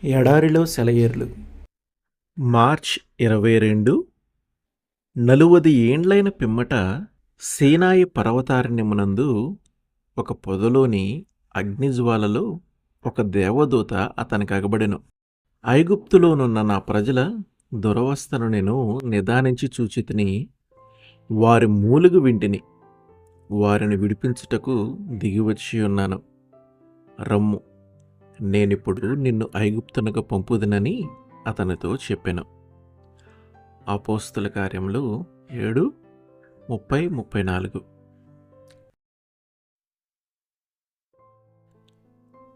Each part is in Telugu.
ఎడారిలో సెలయేర్లు. మార్చ్ 22 నలువది ఏండ్లైన పిమ్మట సీనాయి పర్వతారణ్యమునందు ఒక పొదలోని అగ్నిజ్వాలలో ఒక దేవదూత అతనికి అగబడెను. ఐగుప్తులోనున్న నా ప్రజల దురవస్థను నేను నిదానించి చూచితిని. వారి మూలుగు వింటిని. వారిని విడిపించుటకు దిగివచ్చి ఉన్నాను. రమ్ము, నేనిప్పుడు నిన్ను ఐగుప్తునకు పంపుదునని అతనితో చెప్పెను. అపోస్తల కార్యములు 7:30-34.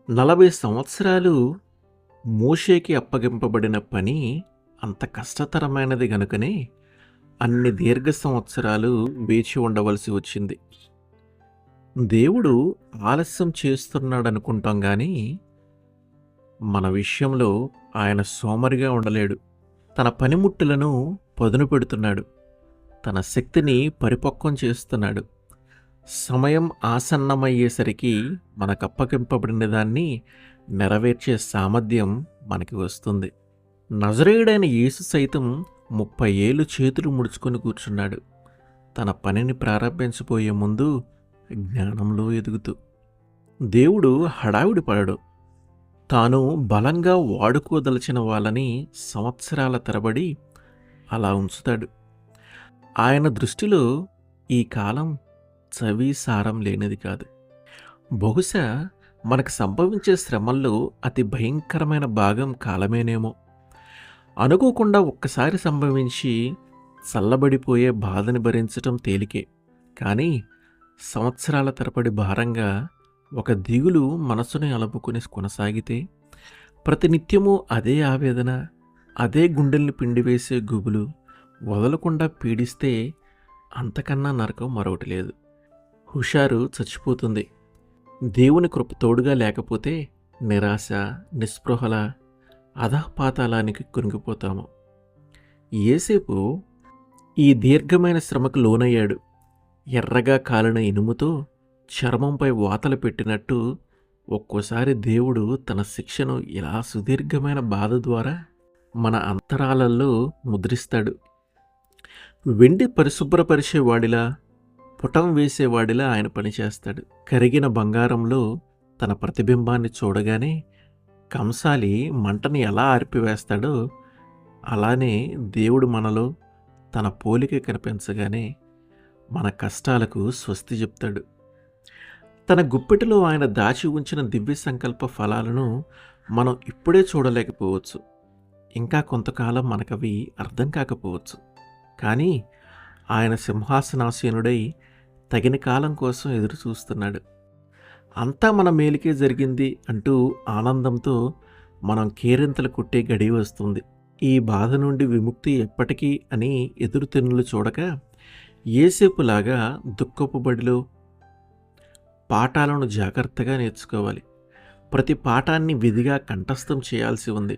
40 సంవత్సరాలు మోషేకి అప్పగింపబడిన పని అంత కష్టతరమైనది గనుకనే అన్ని దీర్ఘ సంవత్సరాలు వేచి ఉండవలసి వచ్చింది. దేవుడు ఆలస్యం చేస్తున్నాడనుకుంటాం కానీ మన విషయంలో ఆయన సోమరిగా ఉండలేడు. తన పనిముట్టులను పదును పెడుతున్నాడు. తన శక్తిని పరిపక్వం చేస్తున్నాడు. సమయం ఆసన్నమయ్యేసరికి మనకు అప్పగింపబడిన దాన్ని నెరవేర్చే సామర్థ్యం మనకి వస్తుంది. నజరేయుడైన యేసు సైతం 30 ఏళ్ళు చేతులు ముడుచుకొని కూర్చున్నాడు. తన పనిని ప్రారంభించబోయే ముందు జ్ఞానంలో ఎదుగుతూ. దేవుడు హడావిడి పడడు. తాను బలంగా వాడుకోదలచిన వాళ్ళని సంవత్సరాల తరబడి అలా ఉంచుతాడు. ఆయన దృష్టిలో ఈ కాలం చవి సారం లేనిది కాదు. బహుశా మనకు సంభవించే శ్రమల్లో అతి భయంకరమైన భాగం కాలమేనేమో. అనుకోకుండా ఒక్కసారి సంభవించి చల్లబడిపోయే బాధని భరించటం తేలికే. కానీ సంవత్సరాల తరబడి భారంగా ఒక దిగులు మనసుని అలుపుకొని కొనసాగితే, ప్రతినిత్యము అదే ఆవేదన, అదే గుండెల్ని పిండివేసే గుబులు వదలకుండా పీడిస్తే అంతకన్నా నరకం మరొకటి లేదు. హుషారు చచ్చిపోతుంది. దేవుని కృప తోడుగా లేకపోతే నిరాశ, నిస్పృహల అధఃపాతాళానికి కొనిగిపోతాము. యేసేపు ఈ దీర్ఘమైన శ్రమకు లోనయ్యాడు. ఎర్రగా కాలిన ఇనుముతో చర్మంపై వాతలు పెట్టినట్టు ఒక్కోసారి దేవుడు తన శిక్షను ఇలా సుదీర్ఘమైన బాధ ద్వారా మన అంతరాలలో ముద్రిస్తాడు. వెండి పరిశుభ్రపరిచేవాడిలా, పుటం వేసేవాడిలా ఆయన పనిచేస్తాడు. కరిగిన బంగారంలో తన ప్రతిబింబాన్ని చూడగానే కంసాలి మంటని ఎలా ఆర్పివేస్తాడో అలానే దేవుడు మనలో తన పోలిక కనిపించగానే మన కష్టాలకు స్వస్తి చెప్తాడు. తన గుప్పెటిలో ఆయన దాచి ఉంచిన దివ్య సంకల్ప ఫలాలను మనం ఇప్పుడే చూడలేకపోవచ్చు. ఇంకా కొంతకాలం మనకవి అర్థం కాకపోవచ్చు. కానీ ఆయన సింహాసనాసీనుడై తగిన కాలం కోసం ఎదురు చూస్తున్నాడు. అంతా మన మేలుకే జరిగింది అంటూ ఆనందంతో మనం కేరింతలు కొట్టే గడియ వస్తుంది. ఈ బాధ నుండి విముక్తి ఎప్పటికీ అని ఎదురుతెన్నులు చూడక యేసేపులాగా దుఃఖపు బడిలో పాఠాలను జాగ్రత్తగా నేర్చుకోవాలి. ప్రతి పాఠాన్ని విధిగా కంఠస్థం చేయాల్సి ఉంది.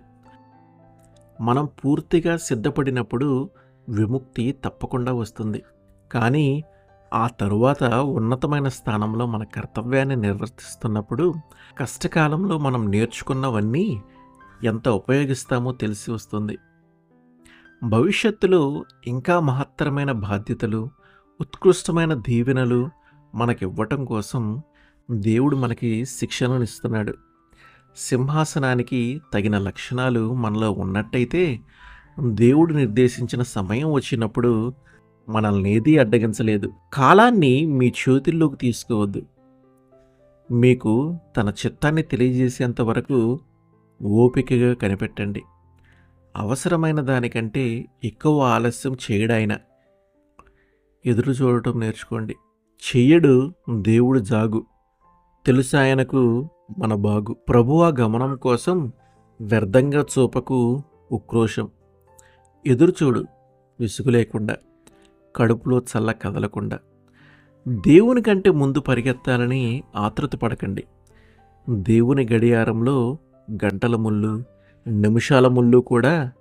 మనం పూర్తిగా సిద్ధపడినప్పుడు విముక్తి తప్పకుండా వస్తుంది. కానీ ఆ తరువాత ఉన్నతమైన స్థానంలో మన కర్తవ్యాన్ని నిర్వర్తిస్తున్నప్పుడు కష్టకాలంలో మనం నేర్చుకున్నవన్నీ ఎంత ఉపయోగిస్తామో తెలిసి వస్తుంది. భవిష్యత్తులో ఇంకా మహత్తరమైన బాధ్యతలు, ఉత్కృష్టమైన దీవెనలు మనకివ్వటం కోసం దేవుడు మనకి శిక్షణను ఇస్తున్నాడు. సింహాసనానికి తగిన లక్షణాలు మనలో ఉన్నట్టయితే దేవుడు నిర్దేశించిన సమయం వచ్చినప్పుడు మనల్ని ఏదీ అడ్డగించలేదు. కాలాన్ని మీ చేతుల్లోకి తీసుకోవద్దు. మీకు తన చిత్తాన్ని తెలియజేసేంత వరకు ఓపికగా కనిపెట్టండి. అవసరమైన దానికంటే ఎక్కువ ఆలస్యం చేయడాయన. ఎదురు చూడటం నేర్చుకోండి. చెయ్యడు దేవుడు జాగు, తెలుసాయనకు మన బాగు. ప్రభువా గమనం కోసం వ్యర్థంగా చూపకు ఉక్రోషం. ఎదురుచూడు విసుగు లేకుండా, కడుపులో చల్ల కదలకుండా. దేవుని కంటే ముందు పరిగెత్తాలని ఆతృత పడకండి. దేవుని గడియారంలో గంటల ముళ్ళు, నిమిషాల ముళ్ళు కూడా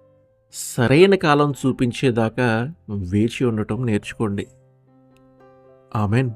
సరైన కాలం చూపించేదాకా వేచి ఉండటం నేర్చుకోండి. ఆమెన్.